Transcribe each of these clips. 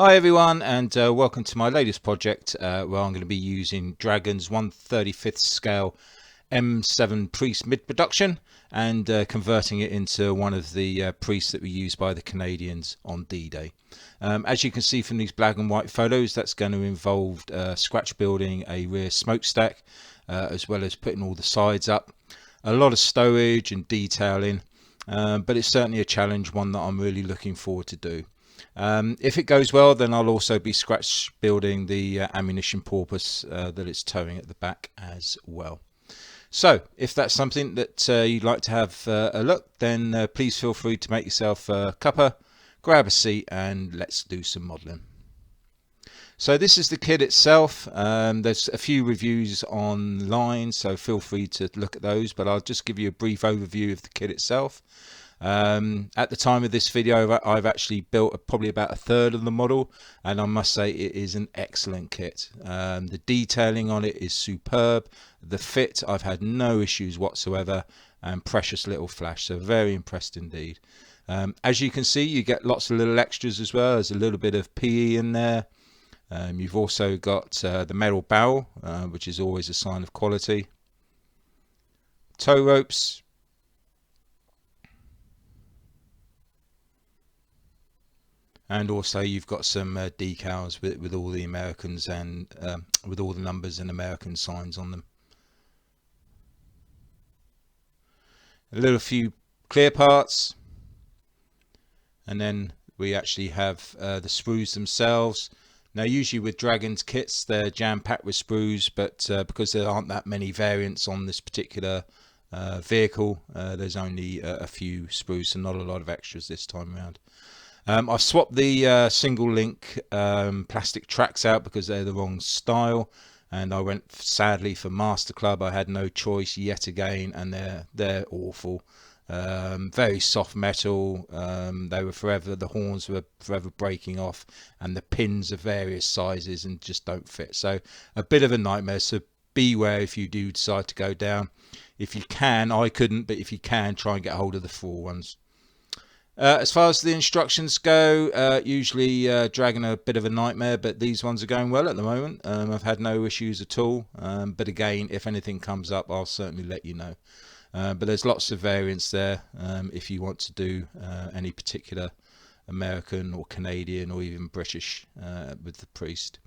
Hi everyone, and welcome to my latest project where I'm going to be using Dragon's 1/35th scale M7 priest mid-production and converting it into one of the priests that were used by the Canadians on D-Day. As you can see from these black and white photos, that's going to involve scratch building a rear smokestack as well as putting all the sides up. A lot of stowage and detailing, but it's certainly a challenge, one that I'm really looking forward to do. If it goes well, then I'll also be scratch building the ammunition porpoise that it's towing at the back as well. So if that's something that you'd like to have a look, then please feel free to make yourself a cuppa, grab a seat, and let's do some modelling. So this is the kit itself. There's a few reviews online, so feel free to look at those, but I'll just give you a brief overview of the kit itself. At the time of this video, I've actually built probably about a third of the model, and I must say it is an excellent kit. The detailing on it is superb. The fit, I've had no issues whatsoever, and precious little flash, so very impressed indeed. As you can see, you get lots of little extras as well. There's a little bit of PE in there. You've also got the metal barrel, which is always a sign of quality. Tow ropes. And also you've got some decals with all the Americans and with all the numbers and American signs on them. A little few clear parts, and then we actually have the sprues themselves. Now usually with Dragon's kits they're jam-packed with sprues, but because there aren't that many variants on this particular vehicle, there's only a few sprues, so not a lot of extras this time around. I've swapped the single link plastic tracks out because they're the wrong style, and I went sadly for Master Club. I had no choice yet again, and they're awful. Very soft metal. They were forever, the horns were forever breaking off, and the pins are various sizes and just don't fit. So a bit of a nightmare. So beware if you do decide to go down. If you can, I couldn't, but if you can, try and get hold of the full ones. As far as the instructions go, usually Dragon are a bit of a nightmare, but these ones are going well at the moment. I've had no issues at all, but again, if anything comes up, I'll certainly let you know. But there's lots of variants there if you want to do any particular American or Canadian or even British with the priest.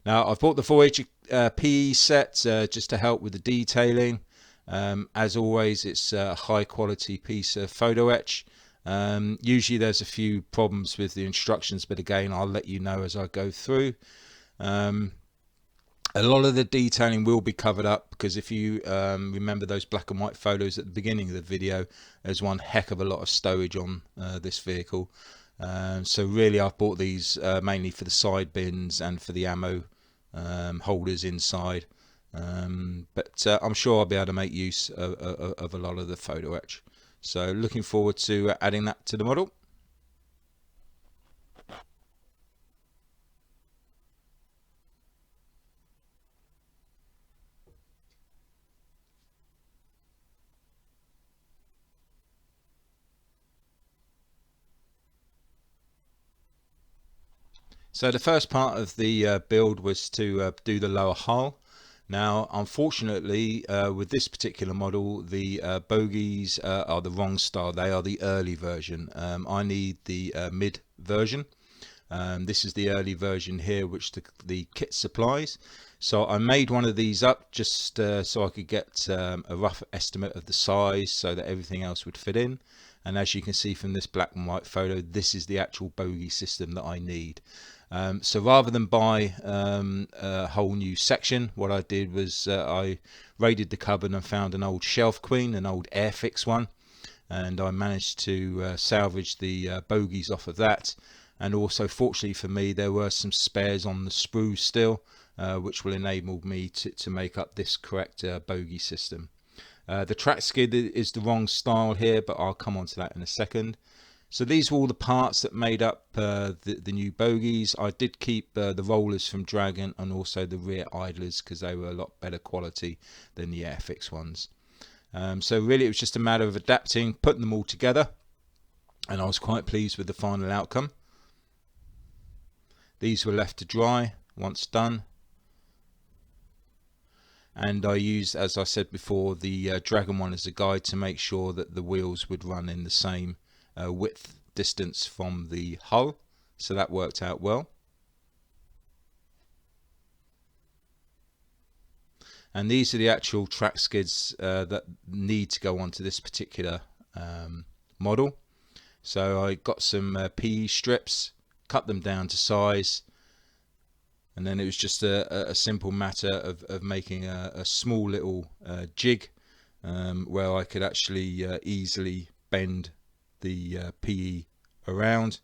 Now I've bought the Voyager PE set just to help with the detailing. As always, it's a high quality piece of photo etch. Usually there's a few problems with the instructions, but again I'll let you know as I go through. A lot of the detailing will be covered up because if you remember those black and white photos at the beginning of the video, there's one heck of a lot of stowage on this vehicle. So really I've bought these mainly for the side bins and for the ammo holders inside. But I'm sure I'll be able to make use of a lot of the photo etch. So looking forward to adding that to the model. So the first part of the build was to do the lower hull. Now, unfortunately, with this particular model, the bogies are the wrong style. They are the early version. I need the mid version. This is the early version here, which the kit supplies. So I made one of these up just so I could get a rough estimate of the size so that everything else would fit in. And as you can see from this black and white photo, this is the actual bogie system that I need. So rather than buy a whole new section, what I did was I raided the cupboard and found an old Shelf Queen, an old Airfix one, and I managed to salvage the bogies off of that. And also, fortunately for me, there were some spares on the sprues still, which will enable me to make up this correct bogie system. The track skid is the wrong style here, but I'll come on to that in a second. So these were all the parts that made up the new bogies. I did keep the rollers from Dragon and also the rear idlers because they were a lot better quality than the Airfix ones. So really it was just a matter of adapting, putting them all together, and I was quite pleased with the final outcome. These were left to dry once done, and I used, as I said before, the Dragon one as a guide to make sure that the wheels would run in the same width distance from the hull, so that worked out well. And these are the actual track skids that need to go onto this particular model. So I got some PE strips, cut them down to size, and then it was just a simple matter of making a small little jig where I could actually easily bend the PE around,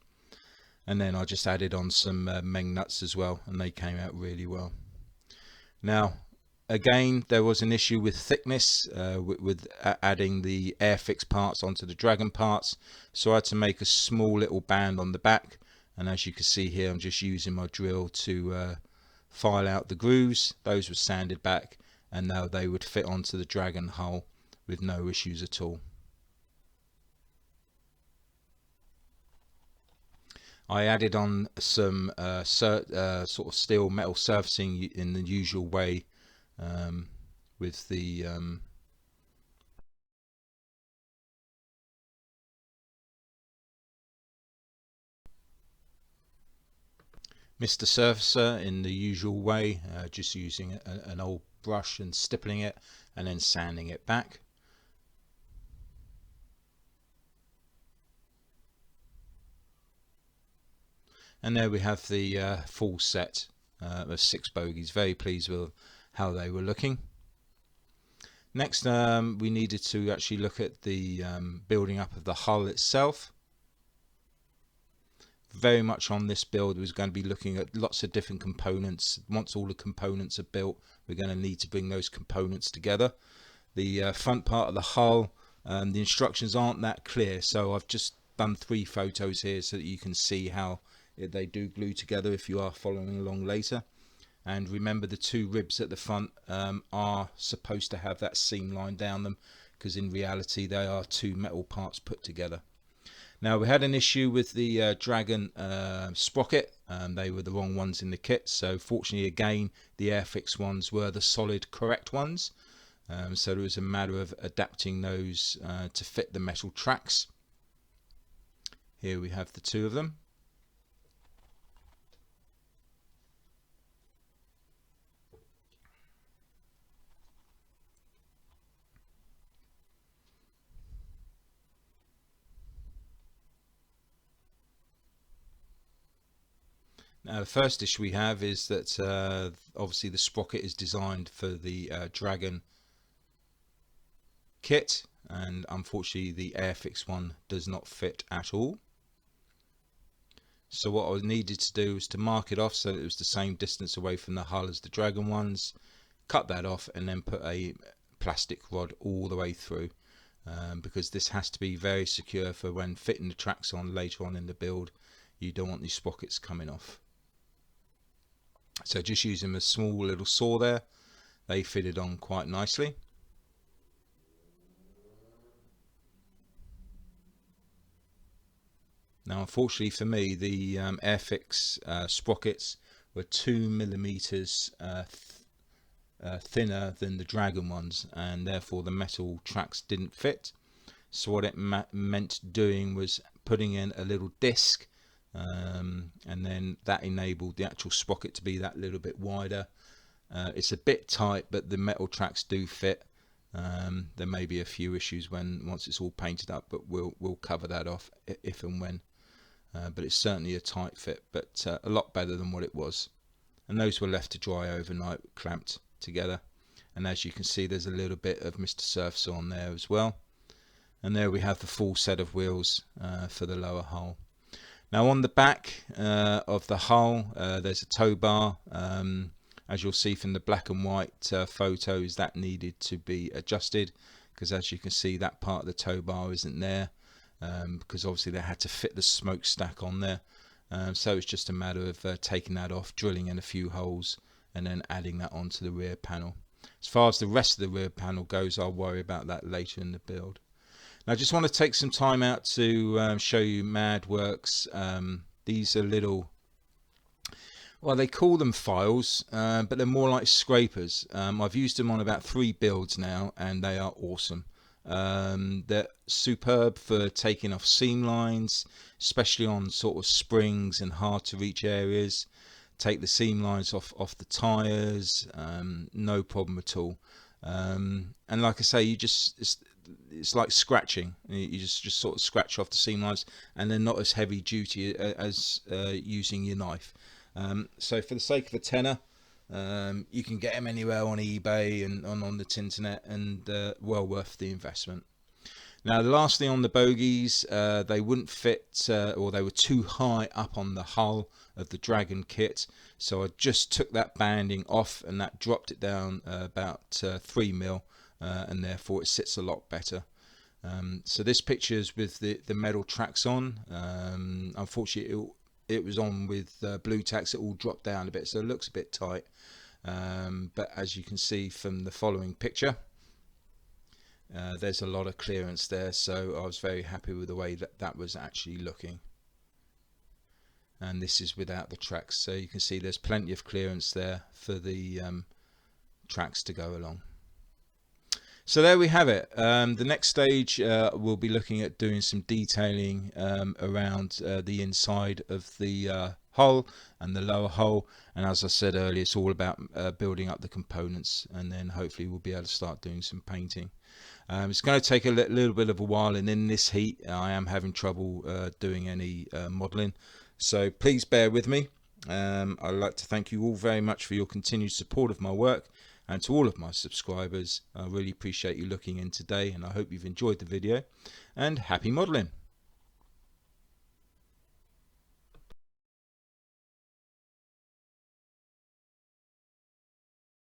and then I just added on some Meng nuts as well, and they came out really well. Now again, there was an issue with thickness with adding the Airfix parts onto the Dragon parts, so I had to make a small little band on the back, and as you can see here, I'm just using my drill to file out the grooves. Those were sanded back, and now they would fit onto the Dragon hull with no issues at all. I added on some sort of steel metal surfacing in the usual way with the Mr. Surfacer in the usual way, just using an old brush and stippling it and then sanding it back. And there we have the full set of 6 bogies. Very pleased with how they were looking. Next, we needed to actually look at the building up of the hull itself. Very much on this build, we're going to be looking at lots of different components. Once all the components are built, we're going to need to bring those components together. The front part of the hull, the instructions aren't that clear, so I've just done 3 photos here so that you can see how they do glue together if you are following along later. And remember, the 2 ribs at the front are supposed to have that seam line down them, because in reality they are 2 metal parts put together. Now, we had an issue with the Dragon sprocket. They were the wrong ones in the kit, so fortunately again the Airfix ones were the solid correct ones, so it was a matter of adapting those to fit the metal tracks. Here we have the 2 of them. Now, the first issue we have is that obviously the sprocket is designed for the Dragon kit, and unfortunately the Airfix one does not fit at all. So what I needed to do was to mark it off so that it was the same distance away from the hull as the Dragon ones, cut that off, and then put a plastic rod all the way through, because this has to be very secure for when fitting the tracks on later on in the build. You don't want these sprockets coming off. So just using a small little saw there, they fitted on quite nicely. Now, unfortunately for me, the Airfix sprockets were 2mm thinner than the Dragon ones, and therefore the metal tracks didn't fit. So what it meant doing was putting in a little disc, and then that enabled the actual sprocket to be that little bit wider. It's a bit tight, but the metal tracks do fit. There may be a few issues once it's all painted up, but we'll cover that off if and when. But it's certainly a tight fit, but a lot better than what it was. And those were left to dry overnight, clamped together. And as you can see, there's a little bit of Mr. Surfacer on there as well. And there we have the full set of wheels for the lower hull. Now, on the back of the hull, there's a tow bar. As you'll see from the black and white photos, that needed to be adjusted, because as you can see, that part of the tow bar isn't there, because obviously they had to fit the smokestack on there. So it's just a matter of taking that off, drilling in a few holes, and then adding that onto the rear panel. As far as the rest of the rear panel goes, I'll worry about that later in the build. Now, I just want to take some time out to show you MAD works. These are little Well, they call them files, but they're more like scrapers. I've used them on about 3 builds now, and they are awesome. They're superb for taking off seam lines, especially on sort of springs and hard to reach areas. Take the seam lines off the tires, no problem at all. And like I say, it's like scratching. You just sort of scratch off the seam lines, and they're not as heavy duty as using your knife. So for the sake of a tenner, you can get them anywhere on eBay and on the Tinternet, and well worth the investment. Now, the last thing on the bogies, they wouldn't fit, or they were too high up on the hull of the Dragon kit, so I just took that banding off, and that dropped it down about 3mm, and therefore it sits a lot better. So this picture is with the metal tracks on. Unfortunately, it was on with blue tacks. It all dropped down a bit, so it looks a bit tight. But as you can see from the following picture, there's a lot of clearance there, so I was very happy with the way that was actually looking. And this is without the tracks, so you can see there's plenty of clearance there for the tracks to go along. So there we have it. The next stage, we'll be looking at doing some detailing around the inside of the hull and the lower hull, and as I said earlier, it's all about building up the components, and then hopefully we'll be able to start doing some painting. It's going to take a little bit of a while, and in this heat I am having trouble doing any modelling, so please bear with me. I'd like to thank you all very much for your continued support of my work, and to all of my subscribers, I really appreciate you looking in today, and I hope you've enjoyed the video, and happy modelling.